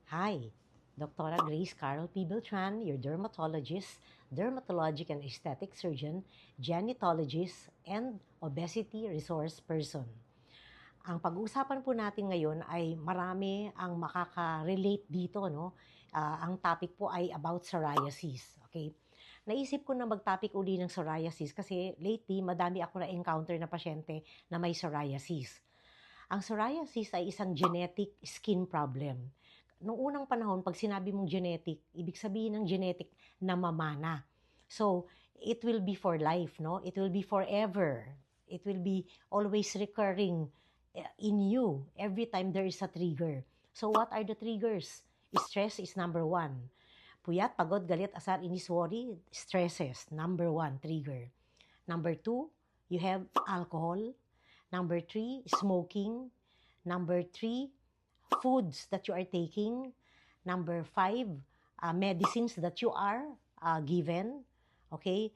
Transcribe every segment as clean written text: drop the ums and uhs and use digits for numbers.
Hi, Dr. Grace Carol P. Beltran, your dermatologist, dermatologic and aesthetic surgeon, genetologist, and obesity resource person. Ang pag-uusapan po natin ngayon ay marami ang makaka-relate dito, no? Ang topic po ay about psoriasis, okay? Naisip ko na mag-topic uli ng psoriasis kasi lately madami ako na-encounter na pasyente na may psoriasis. Ang psoriasis ay isang genetic skin problem. Noong unang panahon, pag sinabi mong genetic, ibig sabihin ng genetic na mamana. So, it will be for life, no? It will be forever. It will be always recurring in you every time there is a trigger. So, what are the triggers? Stress is number one. Puyat, pagod, galit, asar, inis, worry, stresses, number one trigger. Number two, you have alcohol. Number three, smoking. Number three, foods that you are taking. Number five, medicines that you are given. Okay?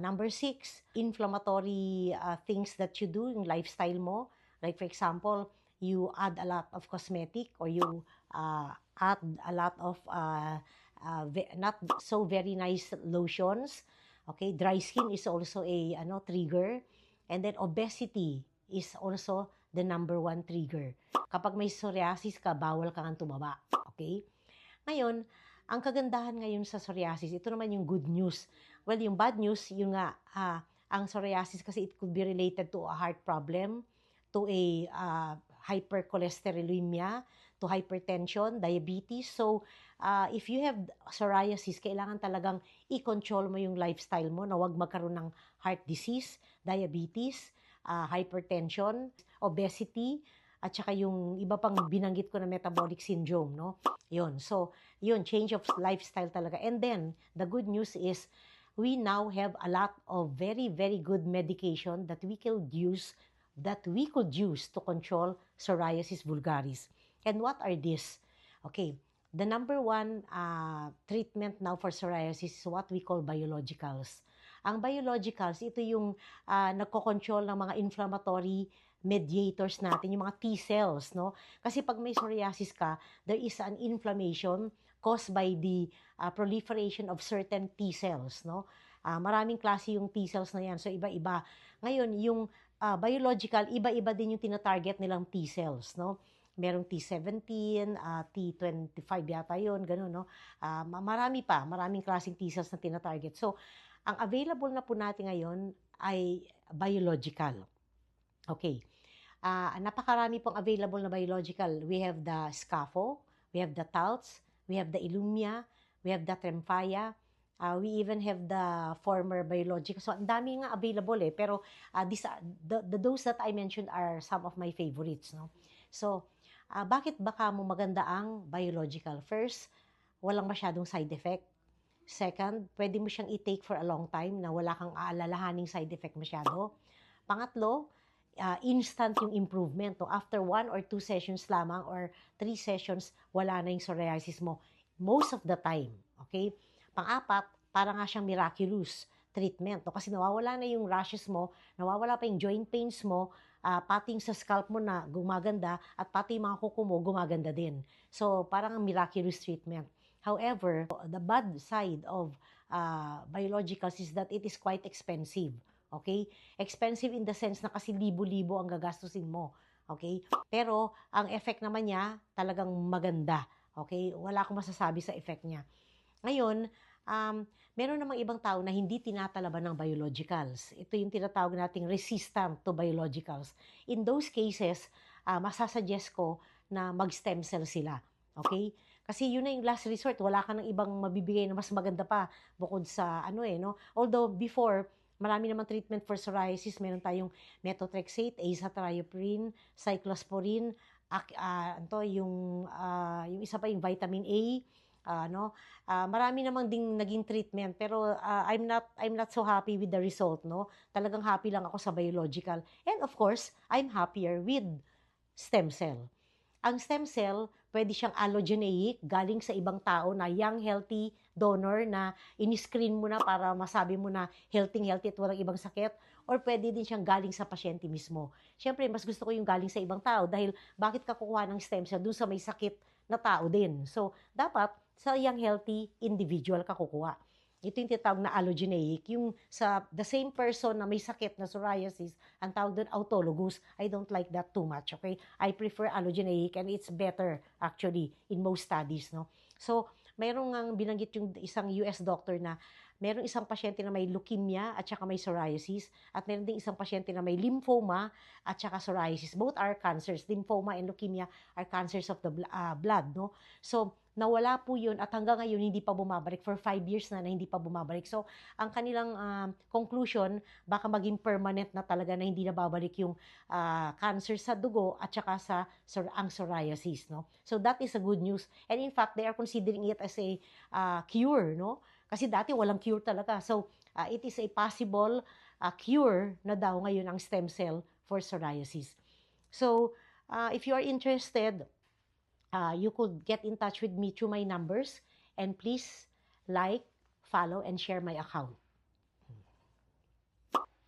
Number six, inflammatory things that you do, yung lifestyle mo. Like for example, you add a lot of cosmetic or you add a lot of not so very nice lotions. Okay? Dry skin is also a trigger. And then obesity is also the number one trigger. Kapag may psoriasis ka, bawal kang tumaba. Okay? Ngayon, ang kagandahan ngayon sa psoriasis, ito naman yung good news. Well, yung bad news, yung nga, ang psoriasis kasi it could be related to a heart problem, to a hypercholesterolemia, to hypertension, diabetes. So, if you have psoriasis, kailangan talagang i-control mo yung lifestyle mo na huwag magkaroon ng heart disease, diabetes, hypertension, obesity, at saka yung iba pang binanggit ko na metabolic syndrome, no? Yun. So, yun, change of lifestyle talaga. And then, the good news is, we now have a lot of very, very good medication that we could use to control psoriasis vulgaris. And what are these? Okay, the number one treatment now for psoriasis is what we call biologicals. Ang biologicals, ito yung nagko-control ng mga inflammatory mediators natin, yung mga T cells, no? Kasi pag may psoriasis ka, there is an inflammation caused by the proliferation of certain T cells, no? Maraming klase yung T cells na yan, so iba-iba. Ngayon, yung biological, iba-iba din yung tina-target nilang T cells, no? Merong T17, T25 yata yun, gano'n, no? Maraming klaseng T cells na tina-target. So, ang available na po natin ngayon ay biological. Okay. Napakarami pong available na biological. We have the Scafo, we have the Taltz, we have the Illumia, we have the Tremfya, we even have the former biological. So, ang dami nga available pero those that I mentioned are some of my favorites, no? So, bakit baka mo maganda ang biological? First, walang masyadong side effect. Second, pwede mo siyang i-take for a long time na wala kang aalalahaning side effect masyado. Pangatlo, instant yung improvement. So, after 1 or 2 sessions lamang or 3 sessions, wala na yung psoriasis mo. Most of the time. Okay? Pang-apat, para nga siyang miraculous treatment. Kasi nawawala na yung rashes mo, nawawala pa yung joint pains mo, pati yung sa scalp mo na gumaganda, at pati yung mga kuko mo gumaganda din. So, parang miraculous treatment. However, the bad side of biologicals is that it is quite expensive. Okay? Expensive in the sense na kasi libo-libo ang gagastusin mo. Okay? Pero, ang effect naman niya, talagang maganda. Okay? Wala akong masasabi sa effect niya. Ngayon, meron namang ibang tao na hindi tinatalaban ng biologicals. Ito yung tinatawag nating resistant to biologicals. In those cases, masasuggest ko na mag-stem cell sila. Okay? Kasi yun na yung last resort. Wala ka ng ibang mabibigay na mas maganda pa bukod sa no? Although before, marami namang treatment for psoriasis. Meron tayong methotrexate, azathioprine, cyclosporine, yung isa pa yung vitamin A, marami namang ding naging treatment pero I'm not so happy with the result, no? Talagang happy lang ako sa biological. And of course, I'm happier with stem cell. Ang stem cell, pwede siyang allogeneic, galing sa ibang tao na young, healthy donor na in-screen mo na para masabi mo na healthy at walang ibang sakit. Or pwede din siyang galing sa pasyente mismo. Siyempre, mas gusto ko yung galing sa ibang tao dahil bakit ka kukuha ng stem cell dun sa may sakit na tao din. So, dapat sa young healthy individual ka kukuha. Ito yung tinatawag na allogeneic, yung sa the same person na may sakit na psoriasis, ang tawag doon autologous. I don't like that too much, okay? I prefer allogeneic and it's better actually in most studies, no? So, mayroong ang binanggit yung isang US doctor na mayroong isang pasyente na may leukemia at saka may psoriasis at mayroon ding isang pasyente na may lymphoma at saka psoriasis. Both are cancers. Lymphoma and leukemia are cancers of the blood, no? So, nawala po yun at hanggang ngayon hindi pa bumabalik. For 5 years na hindi pa bumabalik. So, ang kanilang conclusion, baka maging permanent na talaga na hindi na babalik yung cancer sa dugo at saka sa ang psoriasis, no? So, that is a good news. And in fact, they are considering it as a cure, no? Kasi dati walang cure talaga. So, it is a possible cure na daw ngayon ang stem cell for psoriasis. So, if you are interested, you could get in touch with me through my numbers and please like, follow, and share my account.